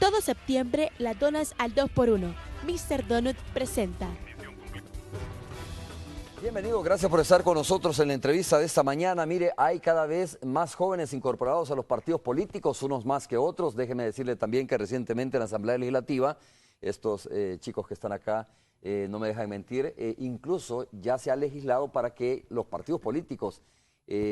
Todo septiembre las donas al 2x1. Mr. Donut presenta. Bienvenido, gracias por estar con nosotros en la entrevista de esta mañana. Mire, hay cada vez más jóvenes incorporados a los partidos políticos, unos más que otros. Déjeme decirle también que recientemente en la Asamblea Legislativa, estos chicos que están acá no me dejan mentir, incluso ya se ha legislado para que los partidos políticos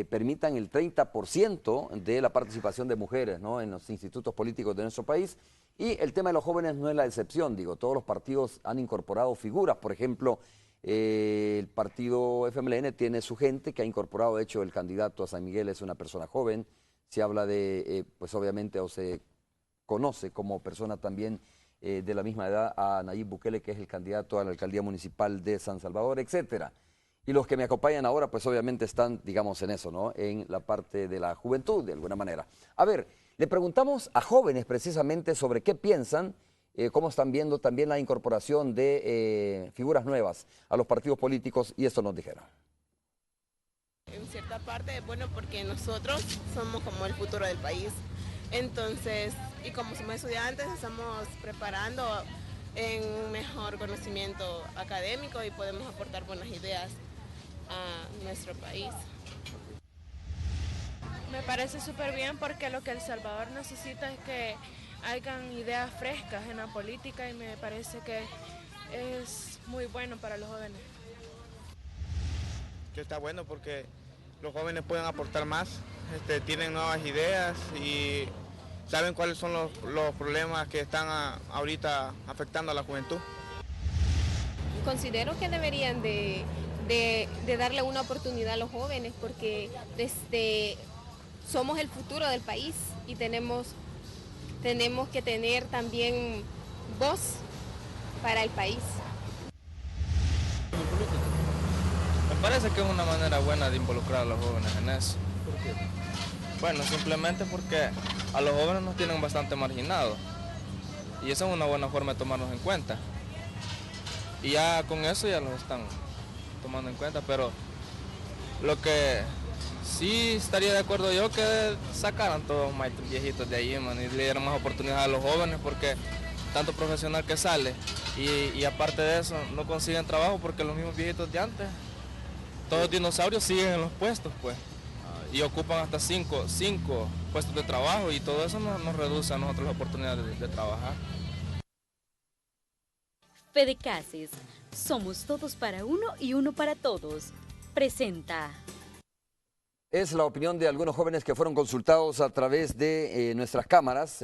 permitan el 30% de la participación de mujeres, ¿no?, en los institutos políticos de nuestro país. Y el tema de los jóvenes no es la excepción, digo, todos los partidos han incorporado figuras, por ejemplo, el partido FMLN tiene su gente que ha incorporado, de hecho el candidato a San Miguel es una persona joven, se habla de, pues obviamente, o se conoce como persona también de la misma edad a Nayib Bukele, que es el candidato a la alcaldía municipal de San Salvador, etcétera. Y los que me acompañan ahora, pues obviamente están, digamos, en eso, ¿no?, en la parte de la juventud, de alguna manera. A ver, le preguntamos a jóvenes precisamente sobre qué piensan, cómo están viendo también la incorporación de figuras nuevas a los partidos políticos, y esto nos dijeron. En cierta parte es bueno porque nosotros somos como el futuro del país. Entonces, y como somos estudiantes, estamos preparando en un mejor conocimiento académico y podemos aportar buenas ideas a nuestro país. Me parece súper bien porque lo que El Salvador necesita es que hayan ideas frescas en la política y me parece que es muy bueno para los jóvenes. Que está bueno porque los jóvenes pueden aportar más, tienen nuevas ideas y saben cuáles son los problemas que están ahorita afectando a la juventud. Considero que deberían de darle una oportunidad a los jóvenes porque somos el futuro del país y tenemos que tener también voz para el país. Me parece que es una manera buena de involucrar a los jóvenes en eso. ¿Por qué? Bueno, simplemente porque a los jóvenes nos tienen bastante marginados y esa es una buena forma de tomarnos en cuenta. Y ya con eso ya los están tomando en cuenta, pero lo que sí estaría de acuerdo yo que sacaran todos los maestros viejitos de ahí, man, y le dieran más oportunidades a los jóvenes porque tanto profesional que sale y aparte de eso no consiguen trabajo porque los mismos viejitos de antes, todos los dinosaurios siguen en los puestos pues y ocupan hasta cinco puestos de trabajo y todo eso nos reduce a nosotros las oportunidades de trabajar. Fedecases, somos todos para uno y uno para todos. Presenta. Es la opinión de algunos jóvenes que fueron consultados a través de nuestras cámaras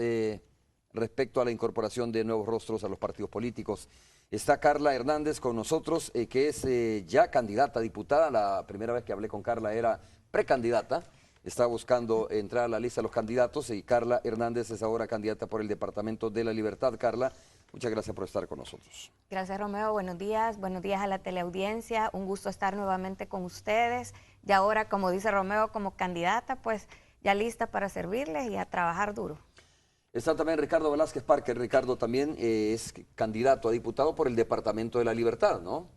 respecto a la incorporación de nuevos rostros a los partidos políticos. Está Carla Hernández con nosotros, que es ya candidata a diputada. La primera vez que hablé con Carla era precandidata. Está buscando entrar a la lista de los candidatos y Carla Hernández es ahora candidata por el Departamento de la Libertad. Carla, muchas gracias por estar con nosotros. Gracias, Romeo. Buenos días a la teleaudiencia. Un gusto estar nuevamente con ustedes. Y ahora, como dice Romeo, como candidata, pues ya lista para servirles y a trabajar duro. Está también Ricardo Velázquez Parker. Ricardo también es candidato a diputado por el Departamento de la Libertad, ¿no?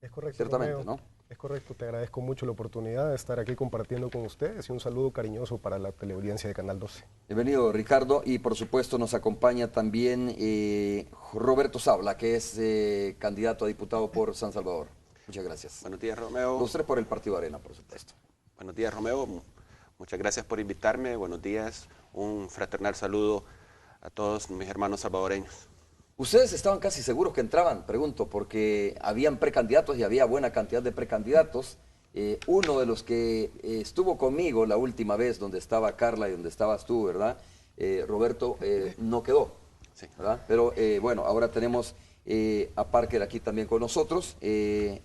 Es correcto, ciertamente, Romeo. ¿no? Es correcto, te agradezco mucho la oportunidad de estar aquí compartiendo con ustedes y un saludo cariñoso para la teleaudiencia de Canal 12. Bienvenido, Ricardo, y por supuesto nos acompaña también Roberto Sabla, que es candidato a diputado por San Salvador. Muchas gracias. Buenos días, Romeo. Los tres por el Partido Arena, por supuesto. Buenos días, Romeo. Muchas gracias por invitarme. Buenos días. Un fraternal saludo a todos mis hermanos salvadoreños. ¿Ustedes estaban casi seguros que entraban? Pregunto, porque habían precandidatos y había buena cantidad de precandidatos. Uno de los que estuvo conmigo la última vez, donde estaba Carla y donde estabas tú, ¿verdad? Roberto, no quedó, Sí. ¿verdad? Pero bueno, ahora tenemos a Parker aquí también con nosotros,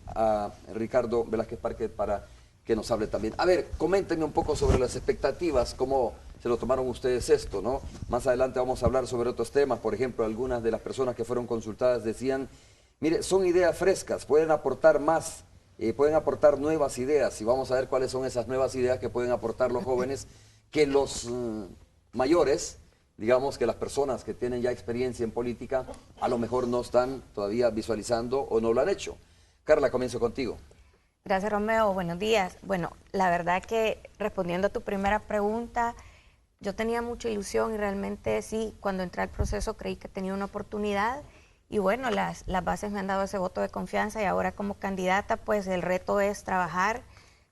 a Ricardo Velázquez Parker para que nos hable también. A ver, coméntenme un poco sobre las expectativas, cómo se lo tomaron ustedes esto, ¿no? Más adelante vamos a hablar sobre otros temas. Por ejemplo, algunas de las personas que fueron consultadas decían, mire, son ideas frescas, pueden aportar más, pueden aportar nuevas ideas, y vamos a ver cuáles son esas nuevas ideas que pueden aportar los jóvenes, que los mayores, digamos que las personas que tienen ya experiencia en política, a lo mejor no están todavía visualizando o no lo han hecho. Carla, comienzo contigo. Gracias, Romeo. Buenos días. Bueno, la verdad que respondiendo a tu primera pregunta, yo tenía mucha ilusión y realmente sí, cuando entré al proceso creí que tenía una oportunidad y bueno, las bases me han dado ese voto de confianza y ahora como candidata pues el reto es trabajar,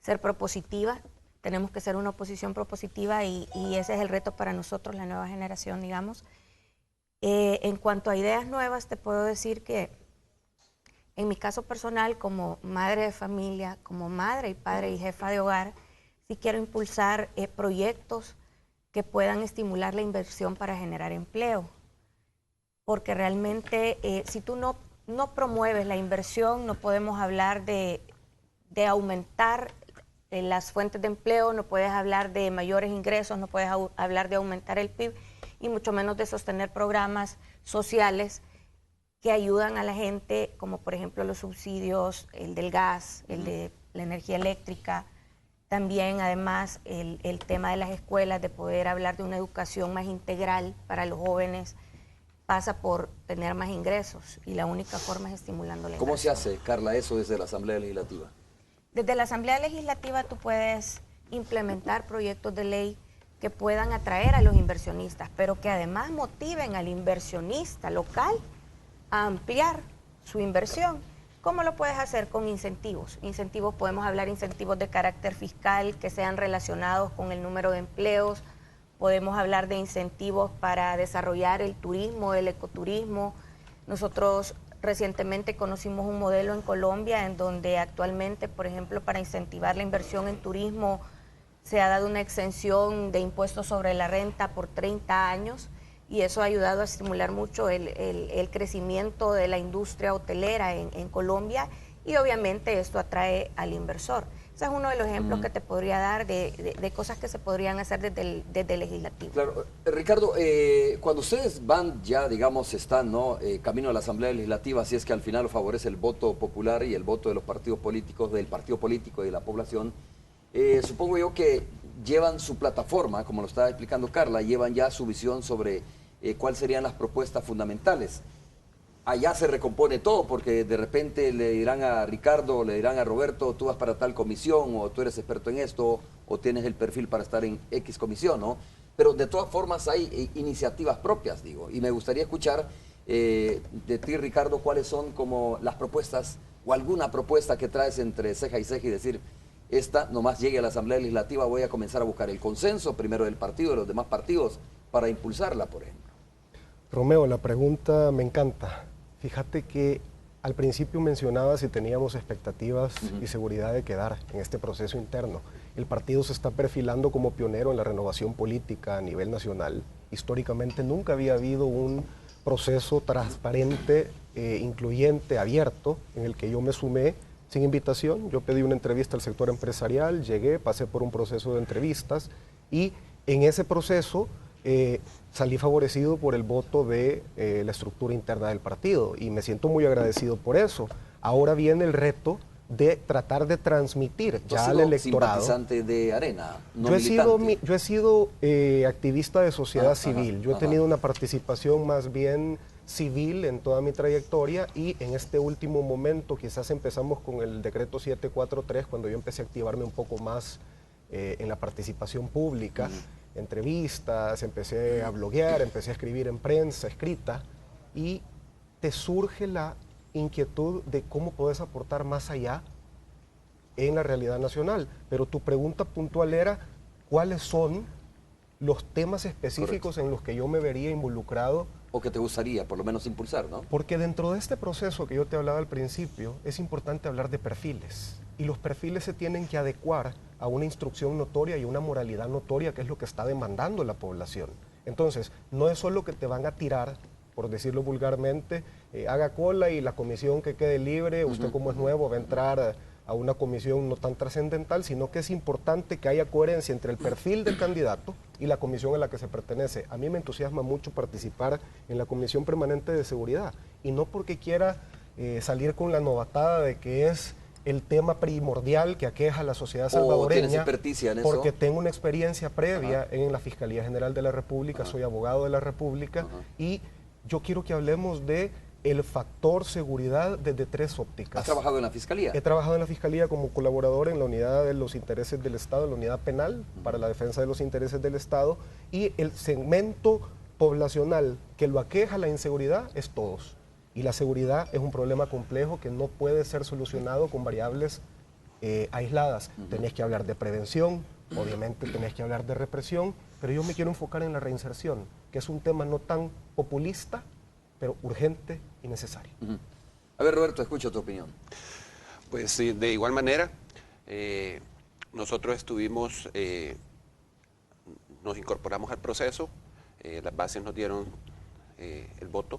ser propositiva, tenemos que ser una oposición propositiva y ese es el reto para nosotros, la nueva generación, digamos. En cuanto a ideas nuevas, te puedo decir que en mi caso personal, como madre de familia, como madre y padre y jefa de hogar, sí quiero impulsar proyectos que puedan estimular la inversión para generar empleo. Porque realmente si tú no promueves la inversión, no podemos hablar de aumentar las fuentes de empleo, no puedes hablar de mayores ingresos, no puedes hablar de aumentar el PIB y mucho menos de sostener programas sociales que ayudan a la gente, como por ejemplo los subsidios, el del gas, el de la energía eléctrica, también además el tema de las escuelas, de poder hablar de una educación más integral para los jóvenes, pasa por tener más ingresos y la única forma es estimulando la inversión. ¿Cómo se hace, Carla, eso desde la Asamblea Legislativa? Desde la Asamblea Legislativa tú puedes implementar proyectos de ley que puedan atraer a los inversionistas, pero que además motiven al inversionista local a ampliar su inversión. ¿Cómo lo puedes hacer? Con incentivos. Incentivos, podemos hablar incentivos de carácter fiscal que sean relacionados con el número de empleos, podemos hablar de incentivos para desarrollar el turismo, el ecoturismo. Nosotros recientemente conocimos un modelo en Colombia en donde actualmente, por ejemplo, para incentivar la inversión en turismo, se ha dado una exención de impuestos sobre la renta por 30 años y eso ha ayudado a estimular mucho el crecimiento de la industria hotelera en Colombia y obviamente esto atrae al inversor. Ese es uno de los ejemplos que te podría dar de cosas que se podrían hacer desde el legislativo. Claro. Ricardo, cuando ustedes van ya, digamos, están camino a la Asamblea Legislativa, si es que al final lo favorece el voto popular y el voto de los partidos políticos, del partido político y de la población, supongo yo que llevan su plataforma, como lo estaba explicando Carla, llevan ya su visión sobre cuáles serían las propuestas fundamentales. Allá se recompone todo, porque de repente le dirán a Ricardo, le dirán a Roberto, tú vas para tal comisión, o tú eres experto en esto, o tienes el perfil para estar en X comisión, ¿no? Pero de todas formas hay iniciativas propias, digo, y me gustaría escuchar de ti, Ricardo, cuáles son como las propuestas, o alguna propuesta que traes entre ceja y ceja y decir, esta nomás llegue a la Asamblea Legislativa, voy a comenzar a buscar el consenso, primero del partido, de los demás partidos, para impulsarla, por ejemplo. Romeo, la pregunta me encanta. Fíjate que al principio mencionaba si teníamos expectativas y seguridad de quedar en este proceso interno. El partido se está perfilando como pionero en la renovación política a nivel nacional. Históricamente nunca había habido un proceso transparente, incluyente, abierto, en el que yo me sumé sin invitación. Yo pedí una entrevista al sector empresarial, llegué, pasé por un proceso de entrevistas y en ese proceso salí favorecido por el voto de la estructura interna del partido y me siento muy agradecido por eso. Ahora viene el reto de tratar de transmitir ya al electorado. Simpatizante de Arena, no yo he sido activista de sociedad civil. Yo he tenido una participación más bien civil en toda mi trayectoria y en este último momento quizás empezamos con el decreto 743 cuando yo empecé a activarme un poco más en la participación pública. Entrevistas, empecé a bloguear, empecé a escribir en prensa escrita y te surge la inquietud de cómo puedes aportar más allá en la realidad nacional. Pero tu pregunta puntual era cuáles son los temas específicos en los que yo me vería involucrado. O que te gustaría por lo menos impulsar, ¿no? Porque dentro de este proceso que yo te hablaba al principio, es importante hablar de perfiles. Y los perfiles se tienen que adecuar a una instrucción notoria y una moralidad notoria, que es lo que está demandando la población. Entonces, no es solo que te van a tirar, por decirlo vulgarmente, haga cola y la comisión que quede libre, usted como es nuevo va a entrar a una comisión no tan trascendental, sino que es importante que haya coherencia entre el perfil del candidato y la comisión a la que se pertenece. A mí me entusiasma mucho participar en la Comisión Permanente de Seguridad, y no porque quiera salir con la novatada de que es el tema primordial que aqueja a la sociedad salvadoreña, ¿tienes experticia en eso? Porque tengo una experiencia previa en la Fiscalía General de la República, soy abogado de la República, y yo quiero que hablemos de el factor seguridad desde 3 ópticas. ¿Has trabajado en la Fiscalía? He trabajado en la Fiscalía como colaborador en la unidad de los intereses del Estado, en la unidad penal para la defensa de los intereses del Estado, y el segmento poblacional que lo aqueja la inseguridad es todos. Y la seguridad es un problema complejo que no puede ser solucionado con variables aisladas. Tenés que hablar de prevención, obviamente tenés que hablar de represión, pero yo me quiero enfocar en la reinserción, que es un tema no tan populista, pero urgente y necesario. A ver, Roberto, escucho tu opinión. Pues sí, de igual manera, nosotros estuvimos, nos incorporamos al proceso, las bases nos dieron el voto,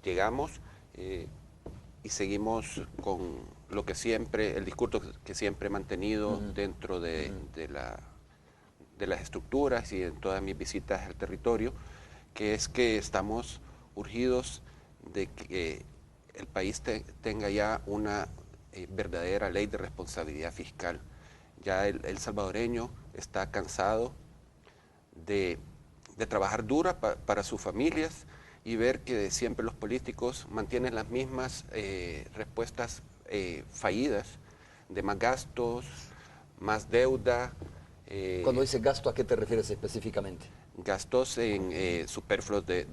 llegamos y seguimos con lo que siempre, el discurso que siempre he mantenido dentro de las estructuras y en todas mis visitas al territorio, que es que estamos urgidos de que el país tenga ya una verdadera ley de responsabilidad fiscal. Ya el salvadoreño está cansado de trabajar duro para sus familias y ver que siempre los políticos mantienen las mismas respuestas fallidas de más gastos, más deuda. Cuando dices gasto, ¿a qué te refieres específicamente? Gastos en superfluos del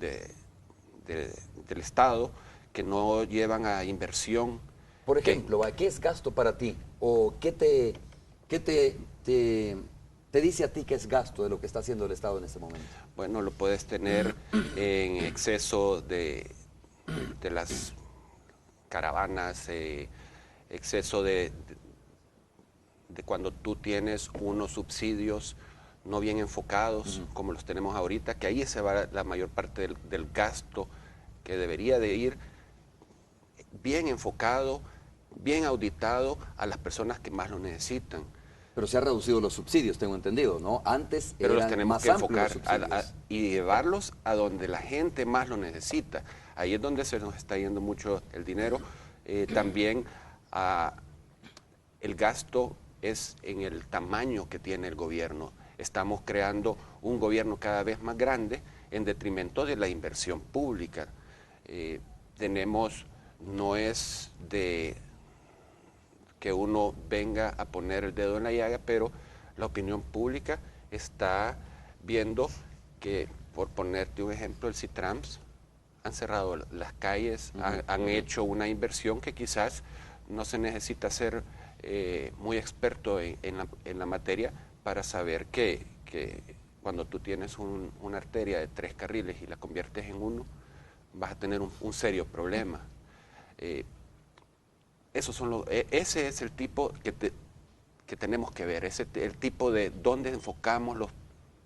Estado que no llevan a inversión. Por ejemplo, ¿qué es gasto para ti? ¿O qué te dice a ti que es gasto de lo que está haciendo el Estado en este momento? Bueno, lo puedes tener en exceso de las caravanas, exceso de cuando tú tienes unos subsidios no bien enfocados, como los tenemos ahorita, que ahí se va la mayor parte del gasto que debería de ir bien enfocado, bien auditado a las personas que más lo necesitan. Pero se han reducido los subsidios, tengo entendido, ¿no? Antes pero los eran tenemos más que amplios enfocar y llevarlos a donde la gente más lo necesita. Ahí es donde se nos está yendo mucho el dinero. También el gasto es en el tamaño que tiene el gobierno. Estamos creando un gobierno cada vez más grande en detrimento de la inversión pública. No es de que uno venga a poner el dedo en la llaga, pero la opinión pública está viendo que, por ponerte un ejemplo, el Citrams han cerrado las calles, han hecho una inversión que quizás no se necesita ser muy experto en la materia para saber que cuando tú tienes una arteria de 3 carriles y la conviertes en 1, vas a tener un serio problema. Ese es el tipo que tenemos que ver, el tipo de dónde enfocamos los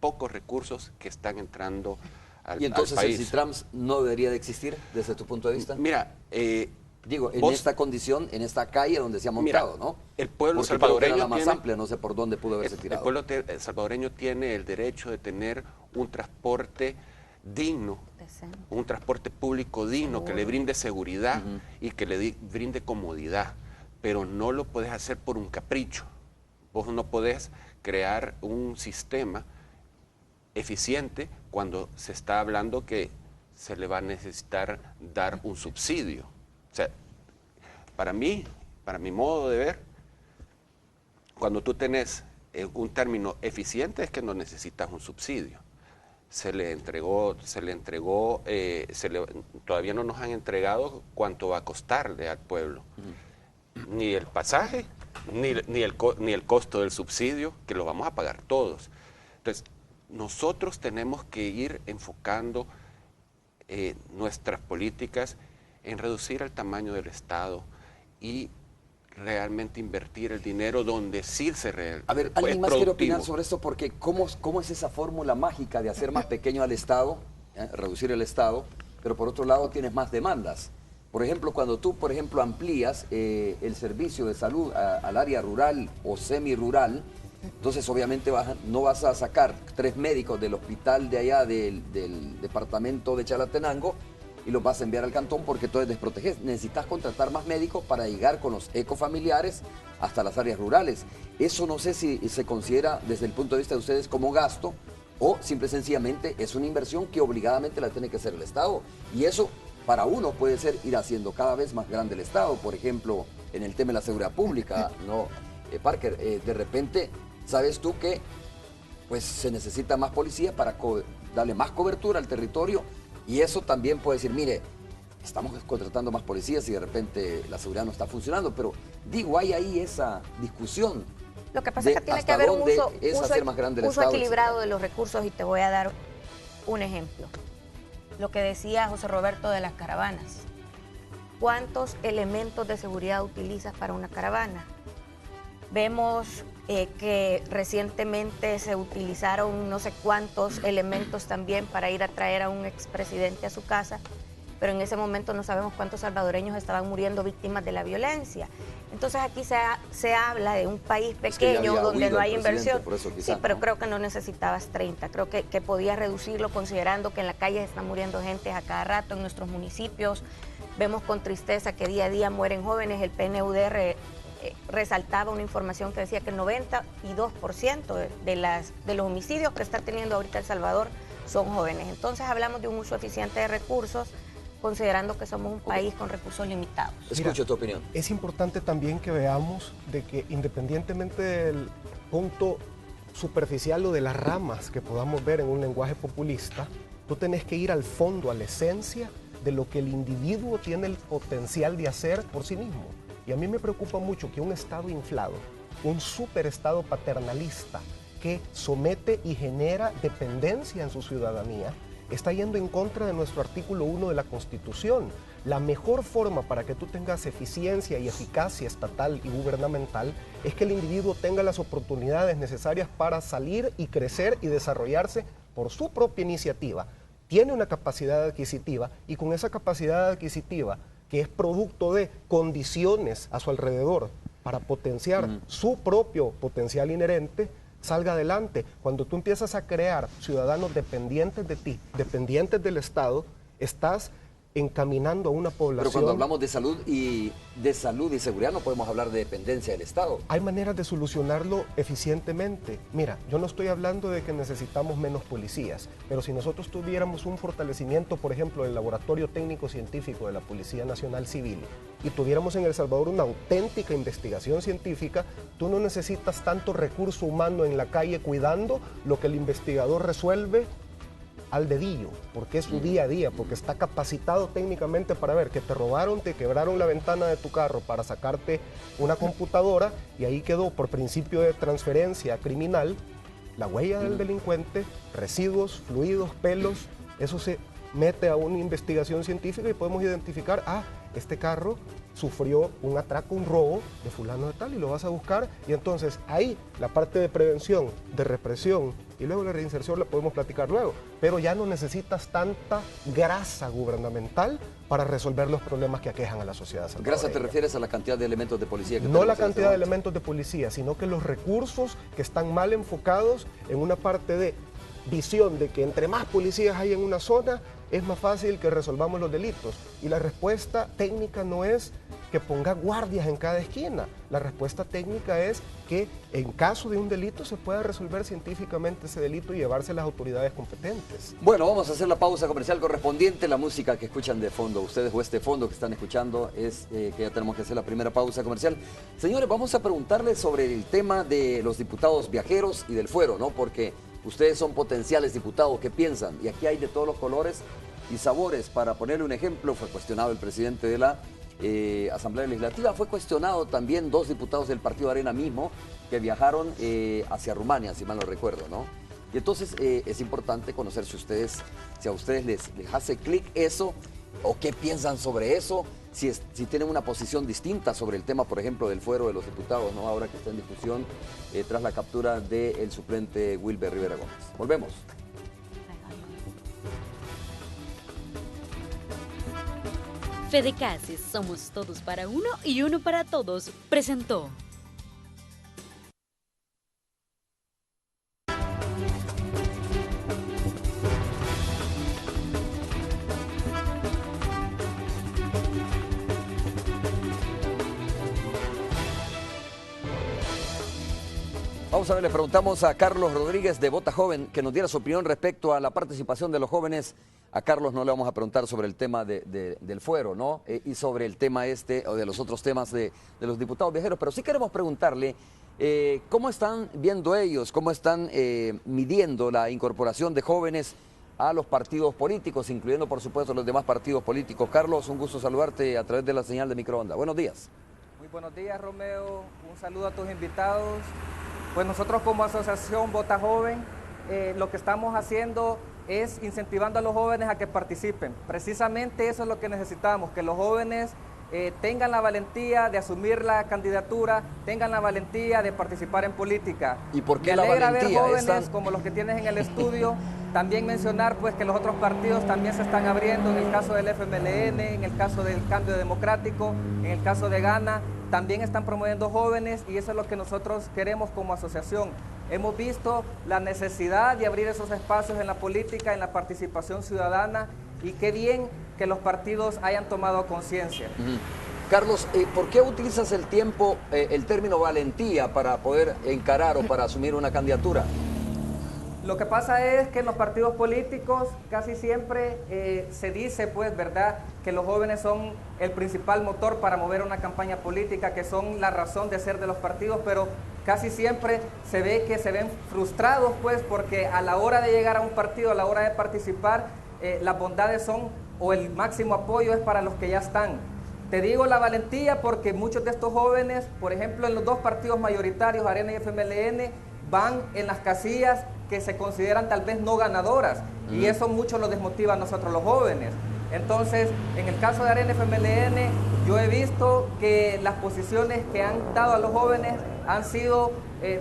pocos recursos que están entrando al país. ¿Y entonces el Citrams no debería de existir desde tu punto de vista? Mira, digo, en esta condición, en esta calle donde se ha montado, ¿no? El pueblo porque salvadoreño era la más tiene, amplia, no sé por dónde pudo haberse tirado. El pueblo salvadoreño tiene el derecho de tener un transporte digno, un transporte público digno, que le brinde seguridad y que le brinde comodidad, pero no lo puedes hacer por un capricho. Vos no podés crear un sistema eficiente cuando se está hablando que se le va a necesitar dar un subsidio. O sea, para mi modo de ver, cuando tú tenés un término eficiente es que no necesitas un subsidio. Todavía no nos han entregado cuánto va a costarle al pueblo. Ni el pasaje, ni el costo del subsidio, que lo vamos a pagar todos. Entonces, nosotros tenemos que ir enfocando nuestras políticas en reducir el tamaño del Estado y realmente invertir el dinero donde sí se A ver, alguien más quiere opinar sobre esto, porque ¿cómo es esa fórmula mágica de hacer más pequeño al Estado, reducir el Estado, pero por otro lado tienes más demandas? Por ejemplo, cuando tú, amplías el servicio de salud al área rural o semirural, entonces obviamente no vas a sacar 3 médicos del hospital de allá del departamento de Chalatenango y los vas a enviar al cantón porque entonces desproteges. Necesitas contratar más médicos para llegar con los ecofamiliares hasta las áreas rurales. Eso no sé si se considera desde el punto de vista de ustedes como gasto o simple y sencillamente es una inversión que obligadamente la tiene que hacer el Estado. Y eso para uno puede ser ir haciendo cada vez más grande el Estado, por ejemplo, en el tema de la seguridad pública, ¿no? Parker, de repente, sabes tú que pues se necesita más policía para darle más cobertura al territorio, y eso también puede decir, mire, estamos contratando más policías y de repente la seguridad no está funcionando, pero digo, hay ahí esa discusión. Lo que pasa es que tiene que haber un uso equilibrado de los recursos, y te voy a dar un ejemplo. Lo que decía José Roberto de las caravanas. ¿Cuántos elementos de seguridad utilizas para una caravana? Vemos que recientemente se utilizaron no sé cuántos elementos también para ir a traer a un expresidente a su casa, pero en ese momento no sabemos cuántos salvadoreños estaban muriendo víctimas de la violencia. Entonces aquí se habla de un país pequeño donde no hay inversión. Sí, pero creo que no necesitabas 30. Creo que podías reducirlo, considerando que en la calle está muriendo gente a cada rato en nuestros municipios. Vemos con tristeza que día a día mueren jóvenes. El PNUD resaltaba una información que decía que el 92% de los homicidios que está teniendo ahorita El Salvador son jóvenes. Entonces hablamos de un uso eficiente de recursos, considerando que somos un país con recursos limitados. Escucho tu opinión. Es importante también que veamos de que independientemente del punto superficial o de las ramas que podamos ver en un lenguaje populista, tú tenés que ir al fondo, a la esencia de lo que el individuo tiene el potencial de hacer por sí mismo. Y a mí me preocupa mucho que un Estado inflado, un superestado paternalista que somete y genera dependencia en su ciudadanía, está yendo en contra de nuestro artículo 1 de la Constitución. La mejor forma para que tú tengas eficiencia y eficacia estatal y gubernamental es que el individuo tenga las oportunidades necesarias para salir y crecer y desarrollarse por su propia iniciativa. Tiene una capacidad adquisitiva, y con esa capacidad adquisitiva, que es producto de condiciones a su alrededor para potenciar su propio potencial inherente, salga adelante. Cuando tú empiezas a crear ciudadanos dependientes de ti, dependientes del Estado, estás encaminando a una población... Pero cuando hablamos de salud y seguridad no podemos hablar de dependencia del Estado. Hay maneras de solucionarlo eficientemente. Mira, yo no estoy hablando de que necesitamos menos policías, pero si nosotros tuviéramos un fortalecimiento, por ejemplo, del Laboratorio Técnico Científico de la Policía Nacional Civil, y tuviéramos en El Salvador una auténtica investigación científica, tú no necesitas tanto recurso humano en la calle cuidando lo que el investigador resuelve al dedillo, porque es su día a día, porque está capacitado técnicamente para ver que te robaron, te quebraron la ventana de tu carro para sacarte una computadora, y ahí quedó por principio de transferencia criminal la huella del delincuente, residuos, fluidos, pelos. Eso se mete a una investigación científica y podemos identificar, este carro sufrió un atraco, un robo de fulano de tal, y lo vas a buscar, y entonces ahí la parte de prevención, de represión y luego la reinserción la podemos platicar luego, pero ya no necesitas tanta grasa gubernamental para resolver los problemas que aquejan a la sociedad salvadoreña. ¿Grasa te refieres a la cantidad de elementos de policía que no la cantidad de elementos de policía, sino que los recursos que están mal enfocados en una parte de visión de que entre más policías hay en una zona, es más fácil que resolvamos los delitos. Y la respuesta técnica no es que ponga guardias en cada esquina. La respuesta técnica es que en caso de un delito se pueda resolver científicamente ese delito y llevarse a las autoridades competentes. Bueno, vamos a hacer la pausa comercial correspondiente. La música que escuchan de fondo ustedes, o este fondo que están escuchando, es que ya tenemos que hacer la primera pausa comercial. Señores, vamos a preguntarles sobre el tema de los diputados viajeros y del fuero, ¿no? Porque ustedes son potenciales diputados, ¿qué piensan? Y aquí hay de todos los colores y sabores. Para ponerle un ejemplo, fue cuestionado el presidente de la Asamblea Legislativa, fue cuestionado también 2 diputados del Partido Arena mismo que viajaron hacia Rumania, si mal no recuerdo, ¿no? Y entonces es importante conocer si a ustedes les hace clic eso, o qué piensan sobre eso, si tienen una posición distinta sobre el tema, por ejemplo, del fuero de los diputados, ¿no? Ahora que está en discusión tras la captura del suplente Wilber Rivera Gómez. Volvemos. Fedecases, somos todos para uno y uno para todos, presentó. Vamos a ver, le preguntamos a Carlos Rodríguez de Vota Joven que nos diera su opinión respecto a la participación de los jóvenes. A Carlos no le vamos a preguntar sobre el tema del fuero, ¿no? Y sobre el tema o de los otros temas de los diputados viajeros, pero sí queremos preguntarle cómo están viendo ellos, cómo están midiendo la incorporación de jóvenes a los partidos políticos, incluyendo por supuesto los demás partidos políticos. Carlos, un gusto saludarte a través de la señal de microondas. Buenos días. Muy buenos días, Romeo. Un saludo a tus invitados. Pues nosotros como asociación Vota Joven, lo que estamos haciendo es incentivando a los jóvenes a que participen. Precisamente eso es lo que necesitamos, que los jóvenes tengan la valentía de asumir la candidatura, tengan la valentía de participar en política. ¿Y por qué la valentía? ver jóvenes como los que tienes en el estudio. También mencionar pues que los otros partidos también se están abriendo, en el caso del FMLN, en el caso del Cambio Democrático, en el caso de Gana, también están promoviendo jóvenes y eso es lo que nosotros queremos como asociación. Hemos visto la necesidad de abrir esos espacios en la política, en la participación ciudadana y qué bien que los partidos hayan tomado conciencia. Carlos, ¿por qué utilizas el término valentía para poder encarar o para asumir una candidatura? Lo que pasa es que en los partidos políticos casi siempre se dice, pues, ¿verdad?, que los jóvenes son el principal motor para mover una campaña política, que son la razón de ser de los partidos, pero casi siempre se ve que se ven frustrados, pues, porque a la hora de llegar a un partido, a la hora de participar, las bondades son, o el máximo apoyo es para los que ya están. Te digo la valentía porque muchos de estos jóvenes, por ejemplo, en los dos partidos mayoritarios, Arena y FMLN, van en las casillas que se consideran tal vez no ganadoras y eso mucho lo desmotiva a nosotros los jóvenes. Entonces, en el caso de Arena FMLN, yo he visto que las posiciones que han dado a los jóvenes han sido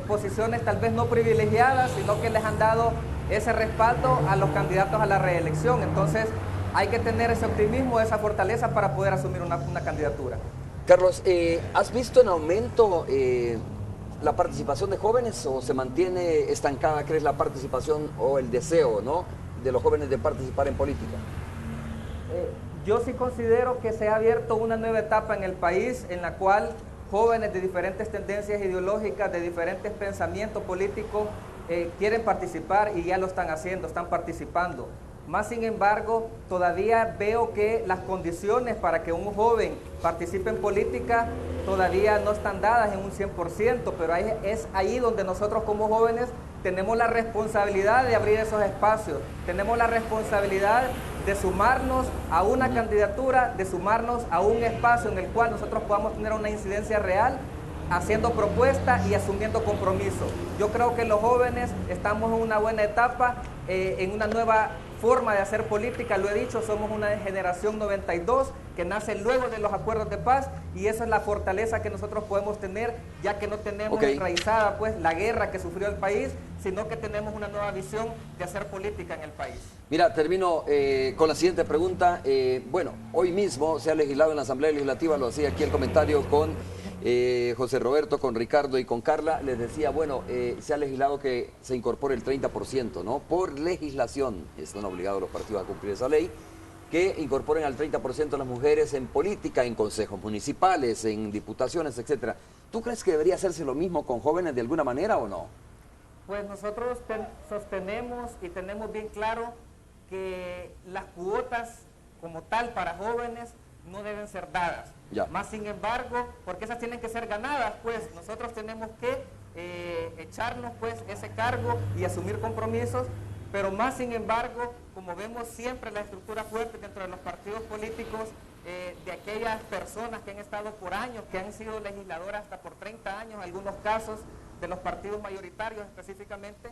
posiciones tal vez no privilegiadas, sino que les han dado ese respaldo a los candidatos a la reelección. Entonces, hay que tener ese optimismo, esa fortaleza para poder asumir una candidatura. Carlos, ¿has visto en aumento la participación de jóvenes o se mantiene estancada, crees, la participación o el deseo, ¿no?, de los jóvenes de participar en política? Yo sí considero que se ha abierto una nueva etapa en el país en la cual jóvenes de diferentes tendencias ideológicas, de diferentes pensamientos políticos quieren participar y ya lo están haciendo, están participando. Más sin embargo, todavía veo que las condiciones para que un joven participe en política todavía no están dadas en un 100%, pero es ahí donde nosotros como jóvenes tenemos la responsabilidad de abrir esos espacios, tenemos la responsabilidad de sumarnos a una candidatura, de sumarnos a un espacio en el cual nosotros podamos tener una incidencia real, haciendo propuestas y asumiendo compromisos. Yo creo que los jóvenes estamos en una buena etapa, en una nueva forma de hacer política, lo he dicho, somos una generación 92 que nace luego de los acuerdos de paz y esa es la fortaleza que nosotros podemos tener, ya que no tenemos enraizada pues la guerra que sufrió el país, sino que tenemos una nueva visión de hacer política en el país. Mira, termino con la siguiente pregunta. Bueno, hoy mismo se ha legislado en la Asamblea Legislativa, lo hacía aquí el comentario con José Roberto, con Ricardo y con Carla, les decía, bueno, se ha legislado que se incorpore el 30%, ¿no? Por legislación, están obligados los partidos a cumplir esa ley, que incorporen al 30% las mujeres en política, en consejos municipales, en diputaciones, etcétera. ¿Tú crees que debería hacerse lo mismo con jóvenes de alguna manera o no? Pues nosotros sostenemos y tenemos bien claro que las cuotas como tal para jóvenes no deben ser dadas. Ya. Más sin embargo, porque esas tienen que ser ganadas, pues nosotros tenemos que echarnos pues ese cargo y asumir compromisos, pero más sin embargo, como vemos siempre la estructura fuerte dentro de los partidos políticos, de aquellas personas que han estado por años, que han sido legisladoras hasta por 30 años, en algunos casos de los partidos mayoritarios específicamente,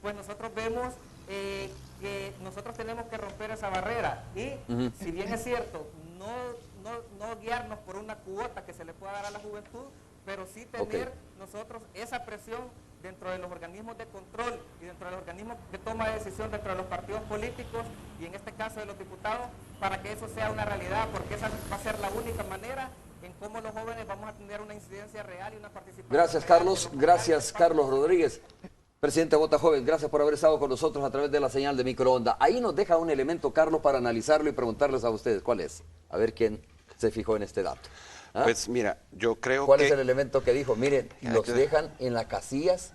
pues nosotros vemos que nosotros tenemos que romper esa barrera y si bien es cierto, no guiarnos por una cuota que se le pueda dar a la juventud, pero sí tener nosotros esa presión dentro de los organismos de control y dentro de los organismos de toma de decisión dentro de los partidos políticos y en este caso de los diputados, para que eso sea una realidad, porque esa va a ser la única manera en cómo los jóvenes vamos a tener una incidencia real y una participación. Gracias, Carlos. Gracias, Carlos Rodríguez. Presidente Vota Joven, gracias por haber estado con nosotros a través de la señal de microonda. Ahí nos deja un elemento, Carlos, para analizarlo y preguntarles a ustedes cuál es. A ver quién se fijó en este dato. Pues mira, yo creo ¿Cuál que... es el elemento que dijo? Miren, los dejan en las casillas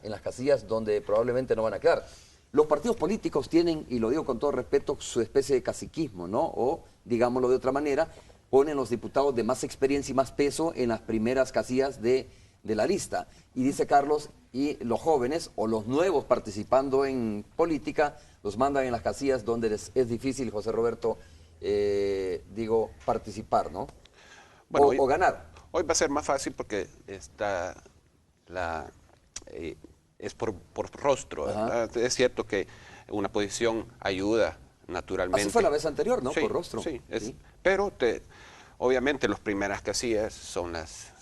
donde probablemente no van a quedar. Los partidos políticos tienen, y lo digo con todo respeto, su especie de caciquismo, ¿no? O, digámoslo de otra manera, ponen los diputados de más experiencia y más peso en las primeras casillas de la lista. Y dice Carlos, y los jóvenes o los nuevos participando en política los mandan en las casillas donde es difícil, José Roberto, participar, ¿no? Bueno, o ganar. Hoy va a ser más fácil porque es por rostro, ¿verdad? Es cierto que una posición ayuda naturalmente. Así fue la vez anterior, ¿no? Sí, por rostro. Sí, pero obviamente las primeras casillas son las,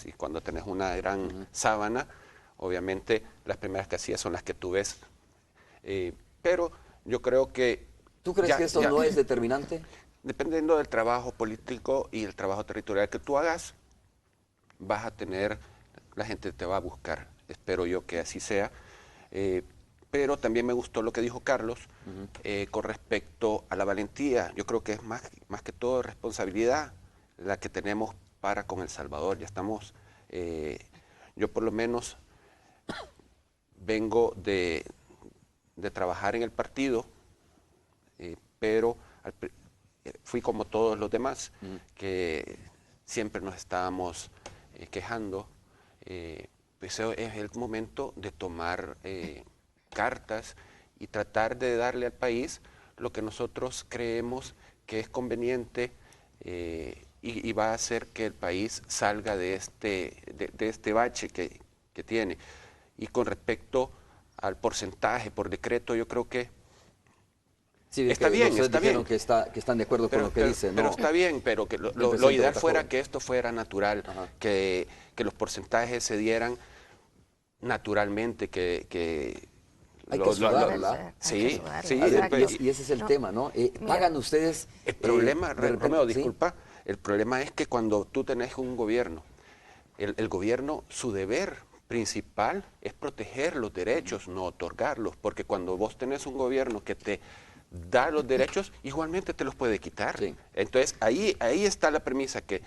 y cuando tenés una gran sábana, obviamente las primeras casillas son las que tú ves. Pero yo creo que... ¿Tú crees que eso no es determinante? Dependiendo del trabajo político y el trabajo territorial que tú hagas, vas a tener, la gente te va a buscar. Espero yo que así sea. Pero también me gustó lo que dijo Carlos con respecto a la valentía. Yo creo que es más que todo responsabilidad la que tenemos para con El Salvador. Ya estamos, yo por lo menos vengo de trabajar en el partido, pero fui como todos los demás, que siempre nos estábamos quejando. Pues es el momento de tomar cartas y tratar de darle al país lo que nosotros creemos que es conveniente y va a hacer que el país salga de este bache que tiene. Y con respecto al porcentaje por decreto, yo creo que sí, está bien, está bien. Que están de acuerdo con lo que dicen, ¿no? Pero está bien, pero que lo ideal fuera que esto fuera natural, que los porcentajes se dieran naturalmente, hay que sudar, ¿verdad? Sí, sí. Y ese es el tema, ¿no? Pagan ustedes... El problema, Romeo, ¿sí? disculpa, el problema es que cuando tú tenés un gobierno, el gobierno, su deber principal es proteger los derechos, no otorgarlos, porque cuando vos tenés un gobierno que te da los derechos, igualmente te los puede quitar. Sí. Entonces, ahí está la premisa, que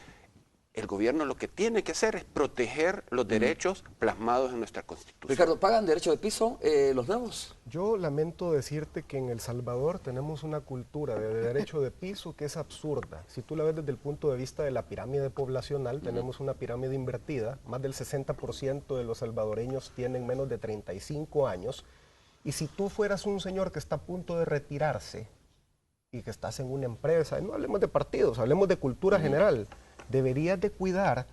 el gobierno lo que tiene que hacer es proteger los derechos plasmados en nuestra Constitución. Ricardo, ¿pagan derecho de piso los nuevos? Yo lamento decirte que en El Salvador tenemos una cultura de derecho de piso que es absurda. Si tú la ves desde el punto de vista de la pirámide poblacional, tenemos una pirámide invertida. Más del 60% de los salvadoreños tienen menos de 35 años. Y si tú fueras un señor que está a punto de retirarse y que estás en una empresa, no hablemos de partidos, hablemos de cultura general, deberías de cuidar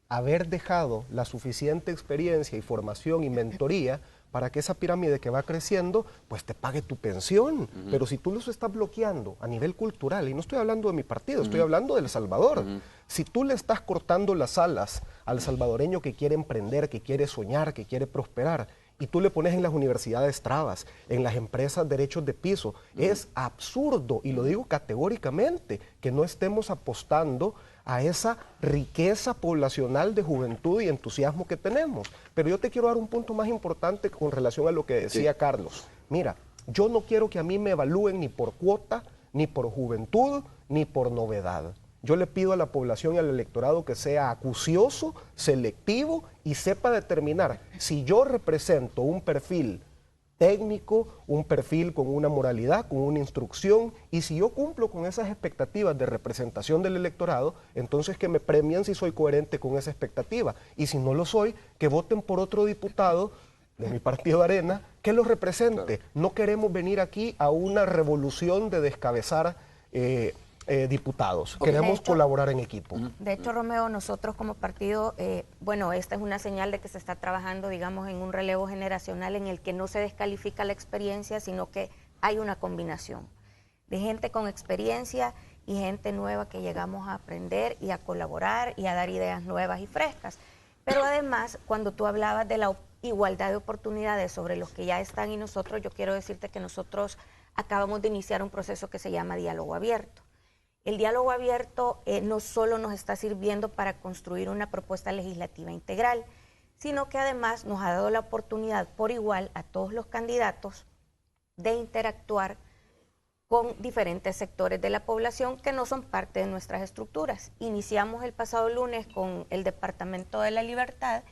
haber dejado la suficiente experiencia y formación y mentoría para que esa pirámide que va creciendo, pues te pague tu pensión. Pero si tú los estás bloqueando a nivel cultural, y no estoy hablando de mi partido, estoy hablando de El Salvador, si tú le estás cortando las alas al salvadoreño que quiere emprender, que quiere soñar, que quiere prosperar, y tú le pones en las universidades trabas, en las empresas derechos de piso, es absurdo, y lo digo categóricamente, que no estemos apostando a esa riqueza poblacional de juventud y entusiasmo que tenemos. Pero yo te quiero dar un punto más importante con relación a lo que decía Carlos. Mira, yo no quiero que a mí me evalúen ni por cuota, ni por juventud, ni por novedad. Yo le pido a la población y al electorado que sea acucioso, selectivo y sepa determinar si yo represento un perfil técnico, un perfil con una moralidad, con una instrucción, y si yo cumplo con esas expectativas de representación del electorado, entonces que me premien si soy coherente con esa expectativa, y si no lo soy, que voten por otro diputado de mi partido Arena que lo represente. Claro. No queremos venir aquí a una revolución de descabezar diputados. Queremos colaborar en equipo. De hecho, Romeo, nosotros como partido, bueno, esta es una señal de que se está trabajando, digamos, en un relevo generacional en el que no se descalifica la experiencia, sino que hay una combinación de gente con experiencia y gente nueva que llegamos a aprender y a colaborar y a dar ideas nuevas y frescas. Pero además, cuando tú hablabas de la igualdad de oportunidades sobre los que ya están y nosotros, yo quiero decirte que nosotros acabamos de iniciar un proceso que se llama diálogo abierto. El diálogo abierto no solo nos está sirviendo para construir una propuesta legislativa integral, sino que además nos ha dado la oportunidad por igual a todos los candidatos de interactuar con diferentes sectores de la población que no son parte de nuestras estructuras. Iniciamos el pasado lunes con el Departamento de la Libertad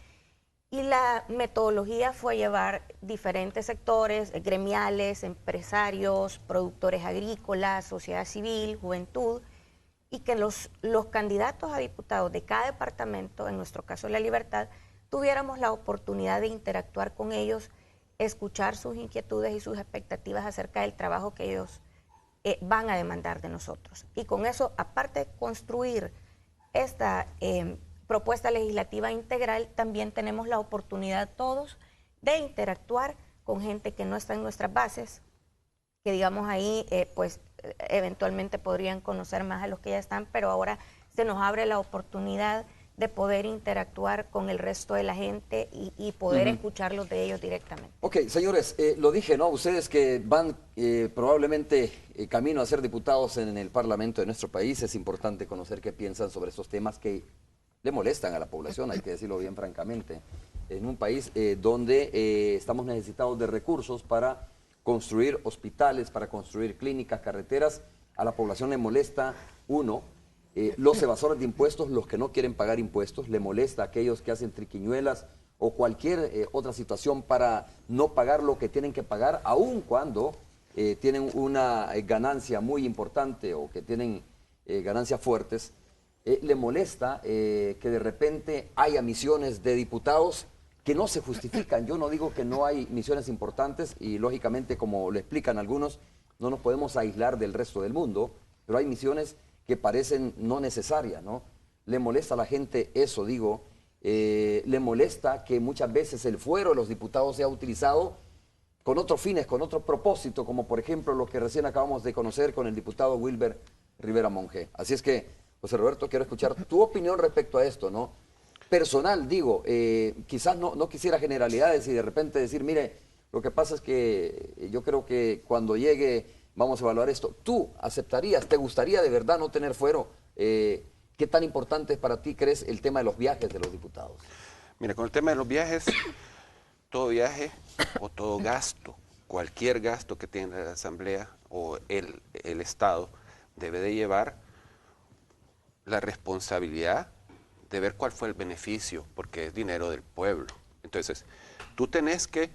y la metodología fue llevar diferentes sectores gremiales, empresarios, productores agrícolas, sociedad civil, juventud, y que los candidatos a diputados de cada departamento, en nuestro caso La Libertad, tuviéramos la oportunidad de interactuar con ellos, escuchar sus inquietudes y sus expectativas acerca del trabajo que ellos van a demandar de nosotros. Y con eso, aparte de construir esta propuesta legislativa integral, también tenemos la oportunidad todos de interactuar con gente que no está en nuestras bases, que digamos ahí pues eventualmente podrían conocer más a los que ya están, pero ahora se nos abre la oportunidad de poder interactuar con el resto de la gente y poder escucharlos de ellos directamente. Ok, señores, lo dije, ¿no? Ustedes que van probablemente camino a ser diputados en el Parlamento de nuestro país, es importante conocer qué piensan sobre estos temas que le molestan a la población, hay que decirlo bien francamente, en un país donde estamos necesitados de recursos para construir hospitales, para construir clínicas, carreteras. A la población le molesta, los evasores de impuestos, los que no quieren pagar impuestos, le molesta a aquellos que hacen triquiñuelas o cualquier otra situación para no pagar lo que tienen que pagar, aun cuando tienen una ganancia muy importante o que tienen ganancias fuertes. Le molesta que de repente haya misiones de diputados que no se justifican. Yo no digo que no hay misiones importantes y lógicamente, como le explican algunos, no nos podemos aislar del resto del mundo, pero hay misiones que parecen no necesarias, ¿no? Le molesta a la gente eso, digo, le molesta que muchas veces el fuero de los diputados sea utilizado con otros fines, con otro propósito, como por ejemplo lo que recién acabamos de conocer con el diputado Wilber Rivera Monge. Así es que, José Roberto, quiero escuchar tu opinión respecto a esto, ¿no? Personal, digo, quizás no quisiera generalidades y de repente decir, mire, lo que pasa es que yo creo que cuando llegue vamos a evaluar esto. ¿Tú aceptarías, te gustaría de verdad no tener fuero? ¿Qué tan importante es para ti, crees, el tema de los viajes de los diputados? Mira, con el tema de los viajes, todo viaje o todo gasto, cualquier gasto que tenga la Asamblea o el Estado, debe de llevar la responsabilidad de ver cuál fue el beneficio, porque es dinero del pueblo. Entonces, tú tenés que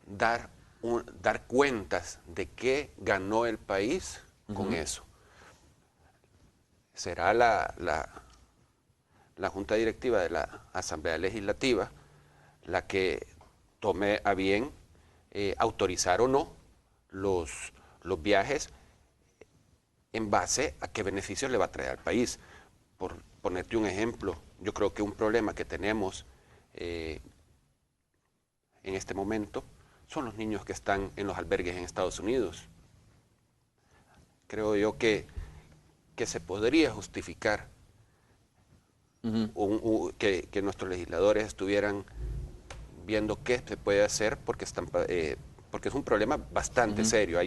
dar cuentas de qué ganó el país con eso. Será la Junta Directiva de la Asamblea Legislativa la que tome a bien autorizar o no los viajes en base a qué beneficios le va a traer al país. Por ponerte un ejemplo, yo creo que un problema que tenemos en este momento son los niños que están en los albergues en Estados Unidos. Creo yo que se podría justificar que nuestros legisladores estuvieran viendo qué se puede hacer porque es un problema bastante serio.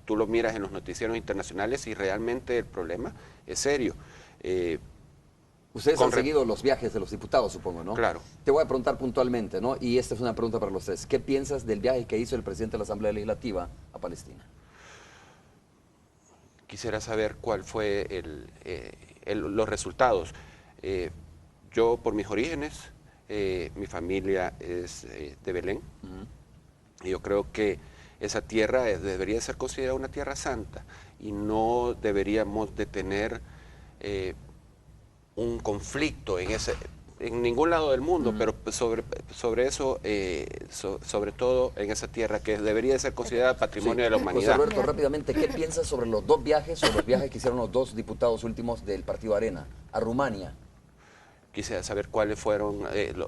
Tú lo miras en los noticieros internacionales y realmente el problema es serio. Ustedes han seguido los viajes de los diputados, supongo, ¿no? Claro. Te voy a preguntar puntualmente, ¿no? Y esta es una pregunta para los tres. ¿Qué piensas del viaje que hizo el presidente de la Asamblea Legislativa a Palestina? Quisiera saber cuál fue los resultados. Yo, por mis orígenes, mi familia es de Belén. Y yo creo que esa tierra debería ser considerada una tierra santa y no deberíamos de tener un conflicto en ningún lado del mundo, pero sobre eso, sobre todo en esa tierra que debería de ser considerada patrimonio de la humanidad. José Roberto, rápidamente, ¿qué piensas sobre los dos viajes o los viajes que hicieron los dos diputados últimos del Partido Arena a Rumania? Quisiera saber cuáles fueron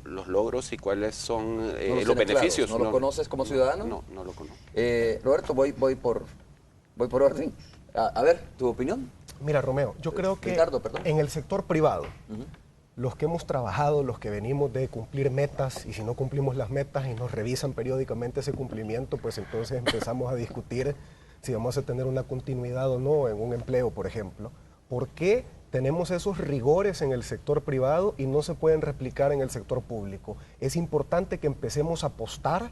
los logros y cuáles son los beneficios. ¿No lo conoces como ciudadano? No lo conozco. Roberto, voy por orden. A ver, ¿tu opinión? Mira, Romeo, yo creo que Ricardo, en el sector privado, los que hemos trabajado, los que venimos de cumplir metas, y si no cumplimos las metas y nos revisan periódicamente ese cumplimiento, pues entonces empezamos a discutir si vamos a tener una continuidad o no en un empleo, por ejemplo. ¿Por qué tenemos esos rigores en el sector privado y no se pueden replicar en el sector público? Es importante que empecemos a apostar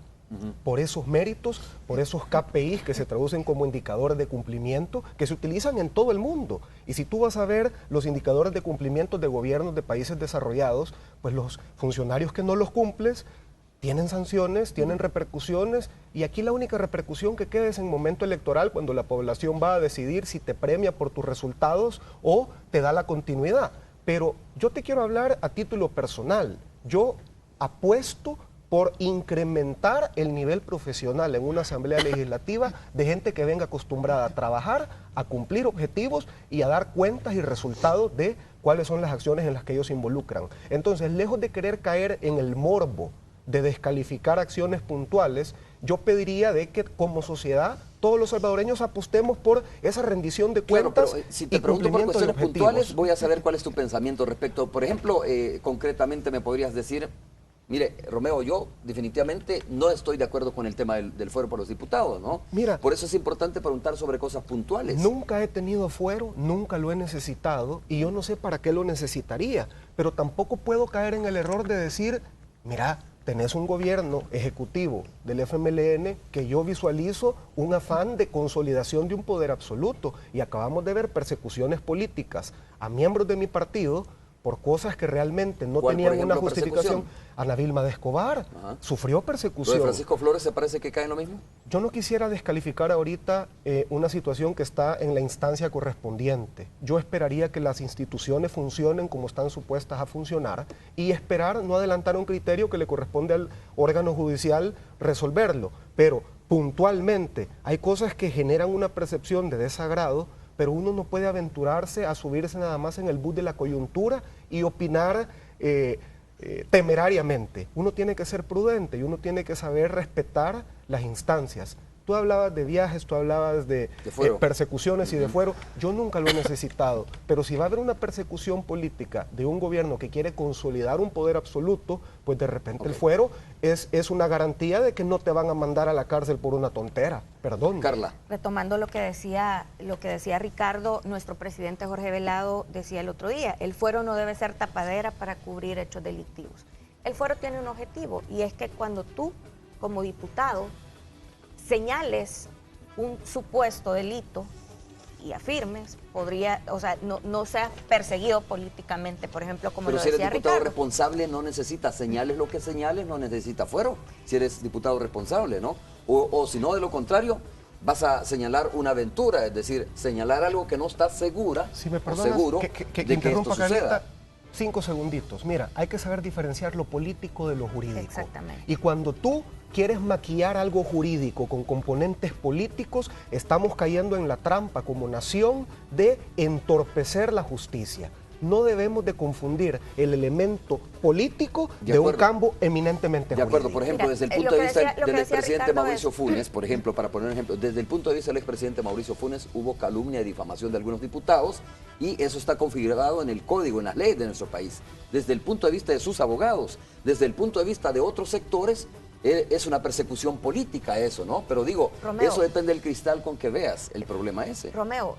por esos méritos, por esos KPIs que se traducen como indicadores de cumplimiento que se utilizan en todo el mundo. Y si tú vas a ver los indicadores de cumplimiento de gobiernos de países desarrollados, pues los funcionarios que no los cumples tienen sanciones, tienen repercusiones, y aquí la única repercusión que queda es en momento electoral, cuando la población va a decidir si te premia por tus resultados o te da la continuidad. Pero yo te quiero hablar a título personal. Yo apuesto por incrementar el nivel profesional en una asamblea legislativa de gente que venga acostumbrada a trabajar, a cumplir objetivos y a dar cuentas y resultados de cuáles son las acciones en las que ellos se involucran. Entonces, lejos de querer caer en el morbo de descalificar acciones puntuales, yo pediría de que como sociedad todos los salvadoreños apostemos por esa rendición de cuentas. Pero si te pregunto por cuestiones puntuales, voy a saber cuál es tu pensamiento respecto. Por ejemplo, concretamente me podrías decir, mire, Romeo, yo definitivamente no estoy de acuerdo con el tema del fuero por los diputados, ¿no? Mira, por eso es importante preguntar sobre cosas puntuales. Nunca he tenido fuero, nunca lo he necesitado, y yo no sé para qué lo necesitaría, pero tampoco puedo caer en el error de decir, mira, tenés un gobierno ejecutivo del FMLN que yo visualizo un afán de consolidación de un poder absoluto, y acabamos de ver persecuciones políticas a miembros de mi partido por cosas que realmente no tenían una justificación. Ana Vilma de Escobar sufrió persecución. ¿Lo de Francisco Flores se parece que cae en lo mismo? Yo no quisiera descalificar ahorita una situación que está en la instancia correspondiente. Yo esperaría que las instituciones funcionen como están supuestas a funcionar y esperar no adelantar un criterio que le corresponde al órgano judicial resolverlo. Pero puntualmente hay cosas que generan una percepción de desagrado, pero uno no puede aventurarse a subirse nada más en el bus de la coyuntura y opinar temerariamente. Uno tiene que ser prudente y uno tiene que saber respetar las instancias. Tú hablabas de viajes, tú hablabas de persecuciones y de fuero. Yo nunca lo he necesitado, pero si va a haber una persecución política de un gobierno que quiere consolidar un poder absoluto, pues de repente el fuero es una garantía de que no te van a mandar a la cárcel por una tontera. Perdón. Carla. Retomando lo que decía Ricardo, nuestro presidente Jorge Velado decía el otro día, el fuero no debe ser tapadera para cubrir hechos delictivos. El fuero tiene un objetivo, y es que cuando tú, como diputado, señales un supuesto delito y afirmes, no seas perseguido políticamente, por ejemplo, como lo decía Ricardo. Pero si eres diputado responsable no necesitas señales, lo que señales no necesita fuero, si eres diputado responsable, ¿no? O si no, de lo contrario, vas a señalar una aventura, es decir, señalar algo que no estás segura o seguro de que esto suceda. 5 segunditos. Mira, hay que saber diferenciar lo político de lo jurídico. Exactamente. Y cuando tú quieres maquillar algo jurídico con componentes políticos, estamos cayendo en la trampa como nación de entorpecer la justicia. No debemos de confundir el elemento político de un campo eminentemente jurídico. De acuerdo, por ejemplo, desde el punto de vista del expresidente Mauricio Funes, por ejemplo, para poner un ejemplo, desde el punto de vista del expresidente Mauricio Funes hubo calumnia y difamación de algunos diputados, y eso está configurado en el código, en las leyes de nuestro país. Desde el punto de vista de sus abogados, desde el punto de vista de otros sectores, es una persecución política eso, ¿no? Pero digo, Romeo, eso depende del cristal con que veas el problema ese. Romeo,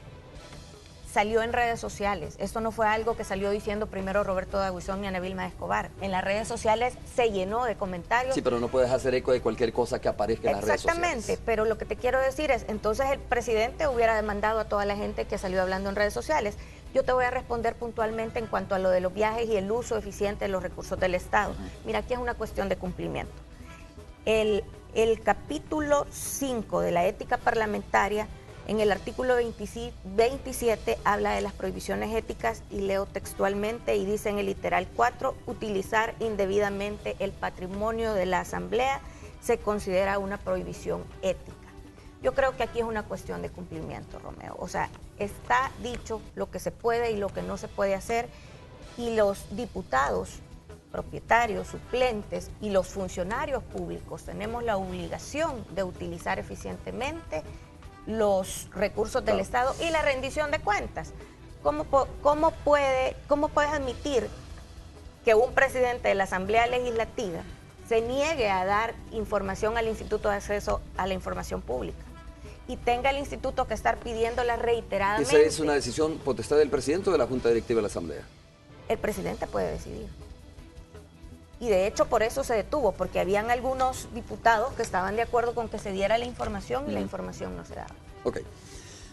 salió en redes sociales. Esto no fue algo que salió diciendo primero Roberto Daguizón y Ana Vilma de Escobar. En las redes sociales se llenó de comentarios. Sí, pero no puedes hacer eco de cualquier cosa que aparezca en las redes sociales. Exactamente, pero lo que te quiero decir es, entonces el presidente hubiera demandado a toda la gente que salió hablando en redes sociales. Yo te voy a responder puntualmente en cuanto a lo de los viajes y el uso eficiente de los recursos del Estado. Mira, aquí es una cuestión de cumplimiento. El capítulo 5 de la ética parlamentaria, en el artículo 27 habla de las prohibiciones éticas, y leo textualmente y dice en el literal 4, utilizar indebidamente el patrimonio de la Asamblea se considera una prohibición ética. Yo creo que aquí es una cuestión de cumplimiento, Romeo. O sea, está dicho lo que se puede y lo que no se puede hacer, y los diputados, propietarios, suplentes y los funcionarios públicos tenemos la obligación de utilizar eficientemente los recursos del Estado y la rendición de cuentas. ¿Cómo puedes admitir que un presidente de la Asamblea Legislativa se niegue a dar información al Instituto de Acceso a la Información Pública y tenga el instituto que estar pidiéndola reiteradamente? ¿Esa es una decisión potestad del presidente o de la Junta Directiva de la Asamblea? El presidente puede decidir. Y de hecho por eso se detuvo, porque habían algunos diputados que estaban de acuerdo con que se diera la información y la información no se daba. Ok.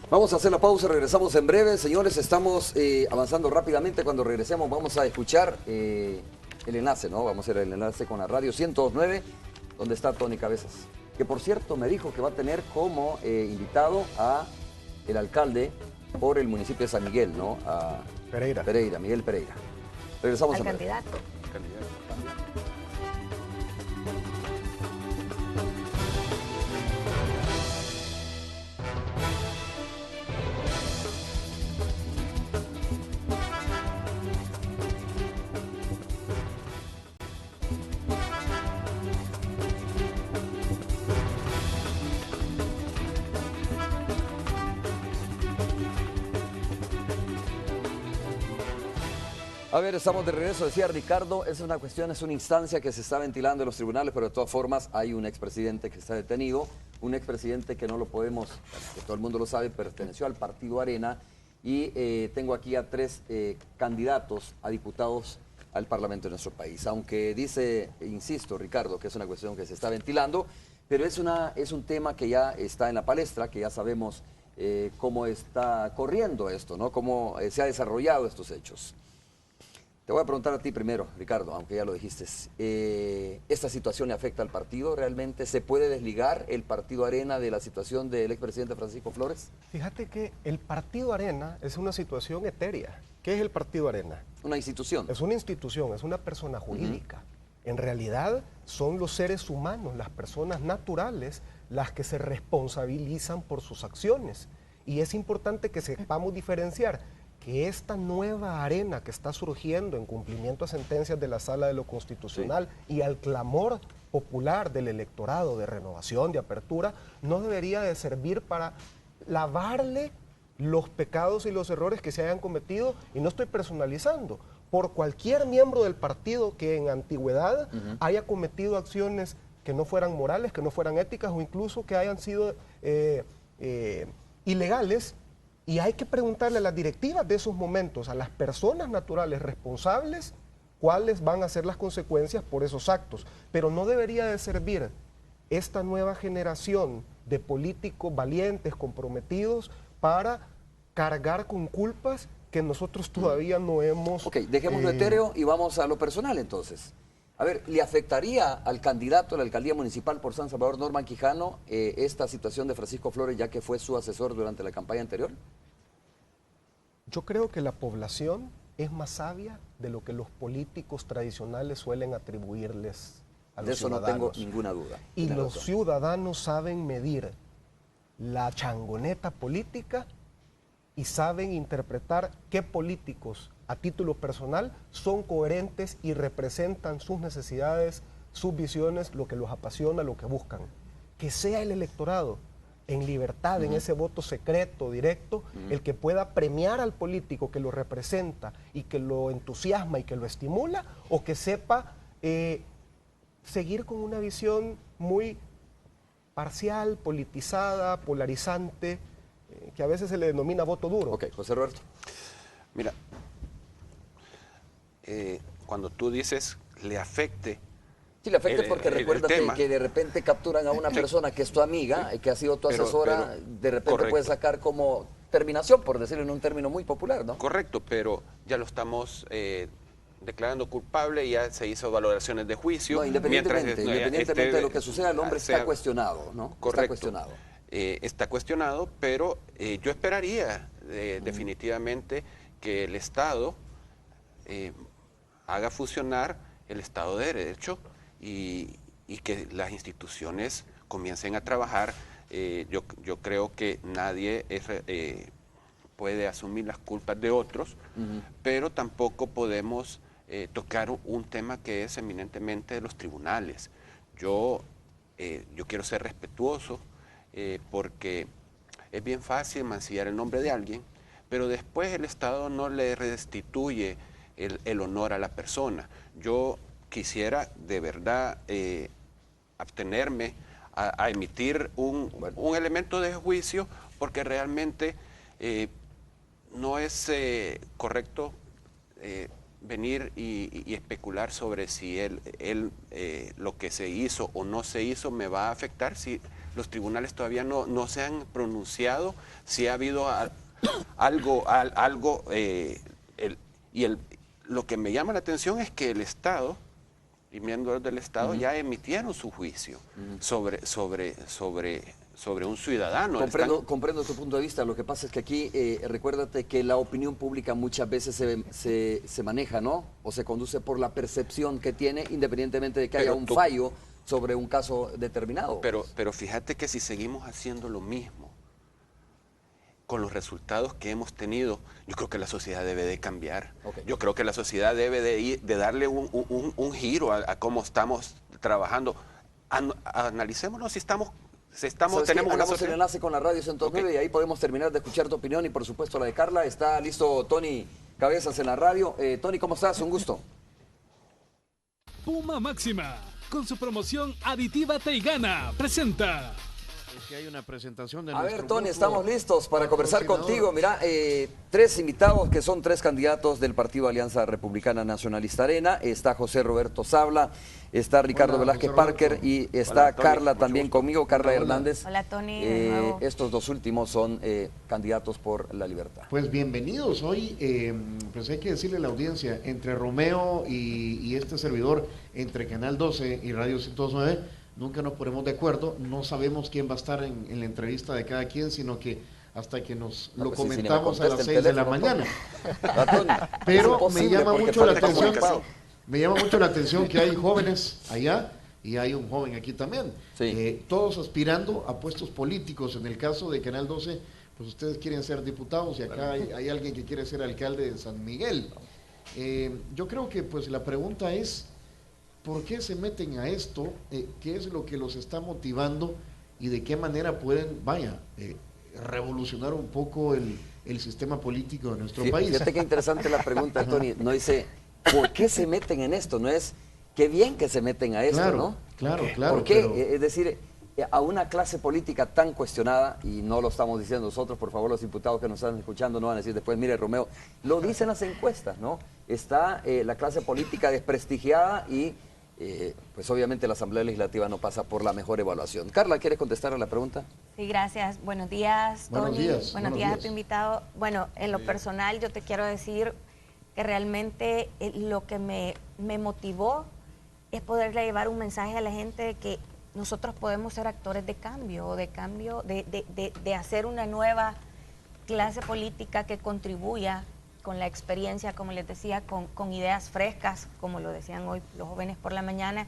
Vamos a hacer la pausa, regresamos en breve. Señores, estamos avanzando rápidamente. Cuando regresemos vamos a escuchar el enlace, ¿no? Vamos a hacer el enlace con la radio 102.9, donde está Tony Cabezas. Que por cierto me dijo que va a tener como invitado a el alcalde por el municipio de San Miguel, ¿no? A Pereira, Miguel Pereira. Regresamos en breve. Candidato. A ver, estamos de regreso, decía Ricardo, es una cuestión, es una instancia que se está ventilando en los tribunales, pero de todas formas hay un expresidente que está detenido, un expresidente que no lo podemos, que todo el mundo lo sabe, perteneció al partido Arena, y tengo aquí a 3 candidatos a diputados al Parlamento de nuestro país. Aunque dice, insisto, Ricardo, que es una cuestión que se está ventilando, pero es un tema que ya está en la palestra, que ya sabemos cómo está corriendo esto, ¿no? Cómo se ha desarrollado estos hechos. Te voy a preguntar a ti primero, Ricardo, aunque ya lo dijiste. ¿Esta situación le afecta al partido realmente? ¿Se puede desligar el partido Arena de la situación del expresidente Francisco Flores? Fíjate que el partido Arena es una situación etérea. ¿Qué es el partido Arena? Una institución. Es una institución, es una persona jurídica. En realidad son los seres humanos, las personas naturales, las que se responsabilizan por sus acciones. Y es importante que sepamos diferenciar que esta nueva Arena que está surgiendo en cumplimiento a sentencias de la Sala de lo Constitucional y al clamor popular del electorado de renovación, de apertura, no debería de servir para lavarle los pecados y los errores que se hayan cometido, y no estoy personalizando, por cualquier miembro del partido que en antigüedad haya cometido acciones que no fueran morales, que no fueran éticas o incluso que hayan sido ilegales. Y hay que preguntarle a las directivas de esos momentos, a las personas naturales responsables, cuáles van a ser las consecuencias por esos actos. Pero no debería de servir esta nueva generación de políticos valientes, comprometidos, para cargar con culpas que nosotros todavía no hemos... Ok, dejemos lo etéreo y vamos a lo personal entonces. A ver, ¿le afectaría al candidato a la alcaldía municipal por San Salvador, Norman Quijano, esta situación de Francisco Flores, ya que fue su asesor durante la campaña anterior? Yo creo que la población es más sabia de lo que los políticos tradicionales suelen atribuirles a los ciudadanos. De eso no tengo ninguna duda. Y los ciudadanos saben medir la changoneta política y saben interpretar qué políticos a título personal son coherentes y representan sus necesidades, sus visiones, lo que los apasiona, lo que buscan. Que sea el electorado en libertad, en ese voto secreto, directo, el que pueda premiar al político que lo representa y que lo entusiasma y que lo estimula, o que sepa seguir con una visión muy parcial, politizada, polarizante, que a veces se le denomina voto duro. Ok, José Roberto. Mira, cuando tú dices le afecte... Sí, le afecta porque recuerda que de repente capturan a una persona que es tu amiga, que ha sido tu asesora, de repente puede sacar como terminación, por decirlo en un término muy popular, ¿no? Correcto, pero ya lo estamos declarando culpable, ya se hizo valoraciones de juicio. No, independientemente de lo que suceda, el hombre está cuestionado, ¿no? Correcto. Está cuestionado. Está cuestionado, pero yo esperaría definitivamente que el Estado haga funcionar el Estado de Derecho y que las instituciones comiencen a trabajar. Yo creo que nadie puede asumir las culpas de otros, pero tampoco podemos tocar un tema que es eminentemente de los tribunales. Yo quiero ser respetuoso porque es bien fácil mancillar el nombre de alguien, pero después el Estado no le restituye el honor a la persona. Yo quisiera de verdad abstenerme a emitir un elemento de juicio, porque realmente no es correcto venir y especular sobre si lo que se hizo o no se hizo me va a afectar, si los tribunales todavía no se han pronunciado, si ha habido algo, lo que me llama la atención es que el Estado y miembros del Estado ya emitieron su juicio sobre un ciudadano. Comprendo tu punto de vista. Lo que pasa es que aquí, recuérdate que la opinión pública muchas veces se maneja, ¿no? O se conduce por la percepción que tiene, independientemente de que haya un fallo sobre un caso determinado. Pero fíjate que si seguimos haciendo lo mismo, con los resultados que hemos tenido, yo creo que la sociedad debe de cambiar. Yo creo que la sociedad debe de darle un giro a cómo estamos trabajando. Analicémonos si tenemos hagamos el enlace con la Radio 109 y ahí podemos terminar de escuchar tu opinión y por supuesto la de Carla. Está listo Tony Cabezas en la radio. Tony, ¿cómo estás? Un gusto. Puma Máxima, con su promoción aditiva Teigana, presenta. Es que hay una presentación de A ver, Tony, estamos listos para conversar contigo. Mira, 3 invitados que son 3 candidatos del Partido Alianza Republicana Nacionalista Arena. Está José Roberto Sabla, está Ricardo Velázquez Parker y está Carla también conmigo, Carla Hernández. Hola, Tony. Estos 2 últimos son candidatos por la libertad. Pues bienvenidos. Hoy, pues hay que decirle a la audiencia, entre Romeo y este servidor, entre Canal 12 y Radio 109, nunca nos ponemos de acuerdo, no sabemos quién va a estar en la entrevista de cada quien, sino que hasta que nos lo comentamos a las 6 de la mañana. Pero me llama mucho la atención. Me llama mucho la atención que hay jóvenes allá y hay un joven aquí también. Todos aspirando a puestos políticos. En el caso de Canal 12, pues ustedes quieren ser diputados y acá hay alguien que quiere ser alcalde de San Miguel. Yo creo que pues la pregunta es, ¿por qué se meten a esto? ¿Qué es lo que los está motivando? ¿Y de qué manera pueden, revolucionar un poco el sistema político de nuestro país? Fíjate qué interesante la pregunta, Tony. No dice, ¿por qué se meten en esto? No es, qué bien que se meten a esto, ¿no? Claro. ¿Por qué? Es decir, a una clase política tan cuestionada, y no lo estamos diciendo nosotros, por favor, los diputados que nos están escuchando no van a decir después, mire, Romeo, lo dicen las encuestas, ¿no? Está la clase política desprestigiada y pues obviamente la Asamblea Legislativa no pasa por la mejor evaluación. Carla, ¿quieres contestar a la pregunta? Sí, gracias. Buenos días, Tony. Buenos días a tu invitado. Bueno, en lo personal yo te quiero decir que realmente lo que me motivó es poderle llevar un mensaje a la gente de que nosotros podemos ser actores de cambio, de hacer una nueva clase política que contribuya con la experiencia, como les decía, con ideas frescas, como lo decían hoy los jóvenes por la mañana.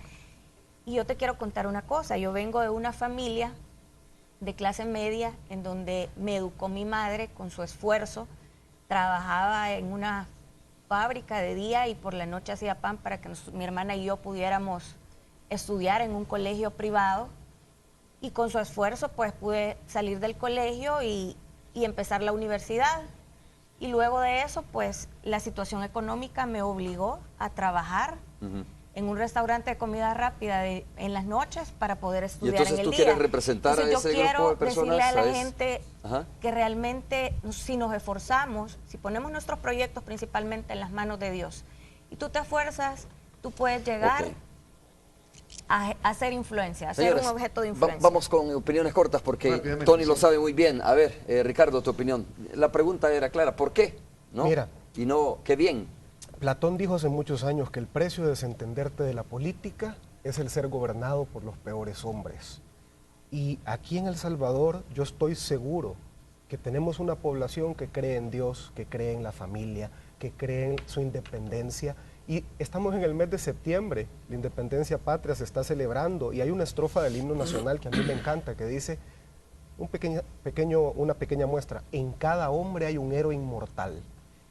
Y yo te quiero contar una cosa, yo vengo de una familia de clase media en donde me educó mi madre con su esfuerzo, trabajaba en una fábrica de día y por la noche hacía pan para que mi hermana y yo pudiéramos estudiar en un colegio privado, y con su esfuerzo pues pude salir del colegio y empezar la universidad. Y luego de eso, pues, la situación económica me obligó a trabajar en un restaurante de comida rápida en las noches para poder estudiar en el día. ¿Y entonces tú quieres representar a ese grupo de personas? Yo quiero decirle a la gente que realmente, si nos esforzamos, si ponemos nuestros proyectos principalmente en las manos de Dios, y tú te esfuerzas, tú puedes llegar a hacer influencia, a ser un objeto de influencia. Vamos con opiniones cortas porque Tony lo sabe muy bien. A ver, Ricardo, tu opinión. La pregunta era clara, ¿por qué? ¿No? Mira, y no, qué bien. Platón dijo hace muchos años que el precio de desentenderte de la política es el ser gobernado por los peores hombres. Y aquí en El Salvador yo estoy seguro que tenemos una población que cree en Dios, que cree en la familia, que cree en su independencia. Y estamos en el mes de septiembre, la independencia patria se está celebrando y hay una estrofa del himno nacional que a mí me encanta, que dice, una pequeña muestra, en cada hombre hay un héroe inmortal.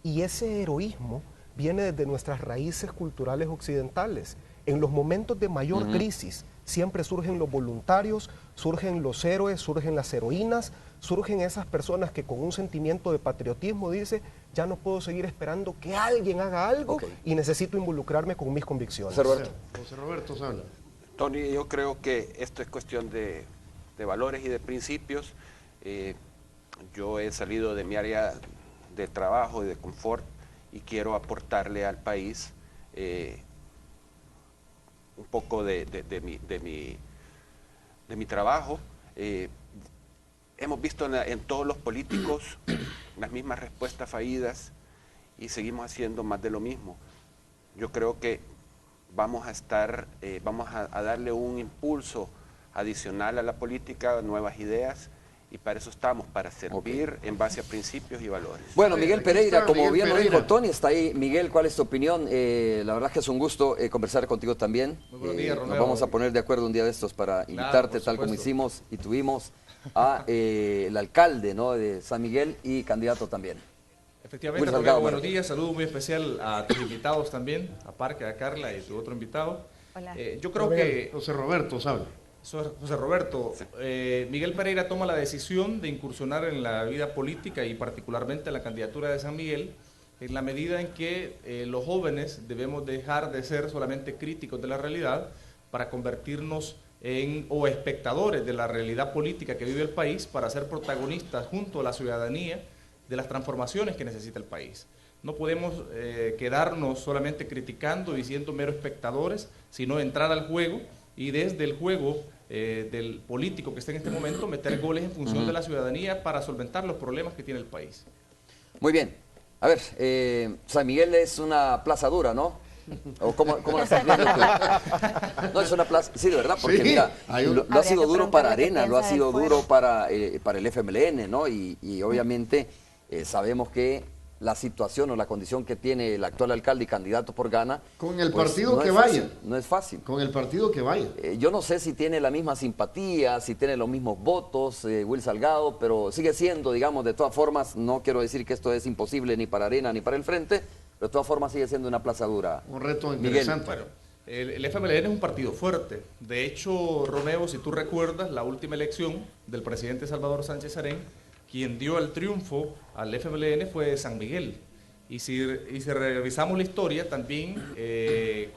Y ese heroísmo viene desde nuestras raíces culturales occidentales. En los momentos de mayor crisis siempre surgen los voluntarios, surgen los héroes, surgen las heroínas, surgen esas personas que con un sentimiento de patriotismo dice, ya no puedo seguir esperando que alguien haga algo y necesito involucrarme con mis convicciones. José Roberto Sabla. Tony, yo creo que esto es cuestión de valores y de principios. Yo he salido de mi área de trabajo y de confort y quiero aportarle al país un poco de mi trabajo. Hemos visto en todos los políticos las mismas respuestas fallidas y seguimos haciendo más de lo mismo. Yo creo que vamos a darle un impulso adicional a la política, nuevas ideas, y para eso estamos, para servir en base a principios y valores. Bueno, Miguel Pereira, como bien lo dijo Tony, está ahí. Miguel, ¿cuál es tu opinión? La verdad es que es un gusto conversar contigo también. Muy buenos días, Romeo. Nos vamos a poner de acuerdo un día de estos para invitarte, tal como hicimos y tuvimos a el alcalde, ¿no?, de San Miguel y candidato también. Efectivamente, Romeo, buenos días. Saludo muy especial a tus invitados también, a Parque, a Carla y tu otro invitado. Hola. Yo creo que... José Roberto, ¿sabe? José Roberto, Miguel Pereira toma la decisión de incursionar en la vida política y particularmente en la candidatura de San Miguel, en la medida en que los jóvenes debemos dejar de ser solamente críticos de la realidad para convertirnos en espectadores de la realidad política que vive el país, para ser protagonistas junto a la ciudadanía de las transformaciones que necesita el país. No podemos quedarnos solamente criticando y siendo meros espectadores, sino entrar al juego y desde el juego del político que está en este momento meter goles en función de la ciudadanía para solventar los problemas que tiene el país. Muy bien. A ver, San Miguel es una plaza dura, ¿no? ¿O cómo la estás viendo tú? No, es una plaza, sí, de verdad, porque sí, mira, lo ha sido duro para Arena, lo ha sido duro para el FMLN, ¿no? Y obviamente sabemos que la situación o la condición que tiene el actual alcalde y candidato por Gana. Con el pues, partido no que fácil, vaya. No es fácil. Con el partido que vaya. Yo no sé si tiene la misma simpatía, si tiene los mismos votos, Will Salgado, pero sigue siendo, digamos, de todas formas, no quiero decir que esto es imposible ni para Arena ni para el Frente, pero de todas formas sigue siendo una plaza dura. Un reto interesante. Bueno, el FMLN es un partido fuerte. De hecho, Romeo, si tú recuerdas, la última elección del presidente Salvador Sánchez Serén, quien dio el triunfo al FMLN fue San Miguel. Y si revisamos la historia, también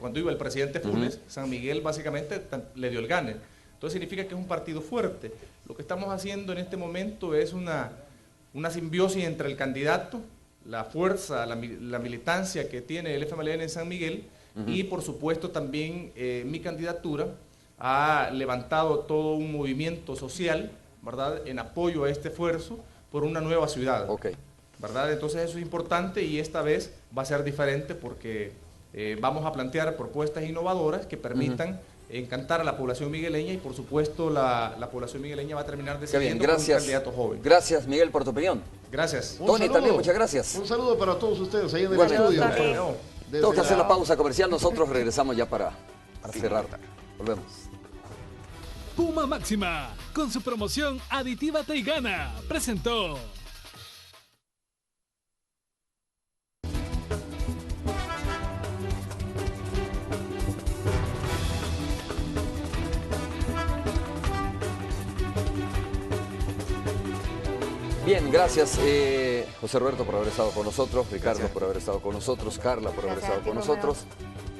cuando iba el presidente Funes, San Miguel básicamente le dio el gane. Entonces significa que es un partido fuerte. Lo que estamos haciendo en este momento es una simbiosis entre el candidato, la fuerza, la militancia que tiene el FMLN en San Miguel, y por supuesto también mi candidatura ha levantado todo un movimiento social, ¿verdad?, en apoyo a este esfuerzo por una nueva ciudad. ¿Verdad? Entonces eso es importante y esta vez va a ser diferente porque vamos a plantear propuestas innovadoras que permitan encantar a la población migueleña y por supuesto la población migueleña va a terminar decidiendo por un candidato joven. Gracias, Miguel, por tu opinión. Gracias. Tony, también, muchas gracias. Un saludo para todos ustedes ahí en el estudio. Tengo que hacer la pausa comercial, nosotros regresamos ya para cerrar. Volvemos. Puma Máxima, con su promoción Aditiva Teigana, presentó. Bien, gracias José Roberto por haber estado con nosotros, Ricardo por haber estado con nosotros, Carla por haber estado con nosotros.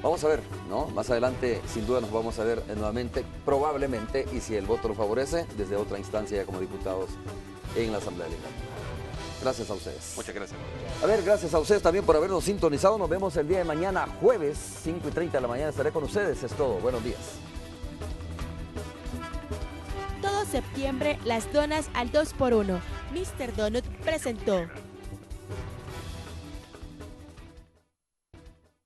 Vamos a ver, ¿no? Más adelante sin duda nos vamos a ver nuevamente, probablemente, y si el voto lo favorece, desde otra instancia ya como diputados en la Asamblea Legislativa. Gracias a ustedes. Muchas gracias. A ver, gracias a ustedes también por habernos sintonizado. Nos vemos el día de mañana, jueves, 5:30 de la mañana. Estaré con ustedes. Es todo. Buenos días. Todo septiembre, las donas al 2x1. Mr. Donut presentó.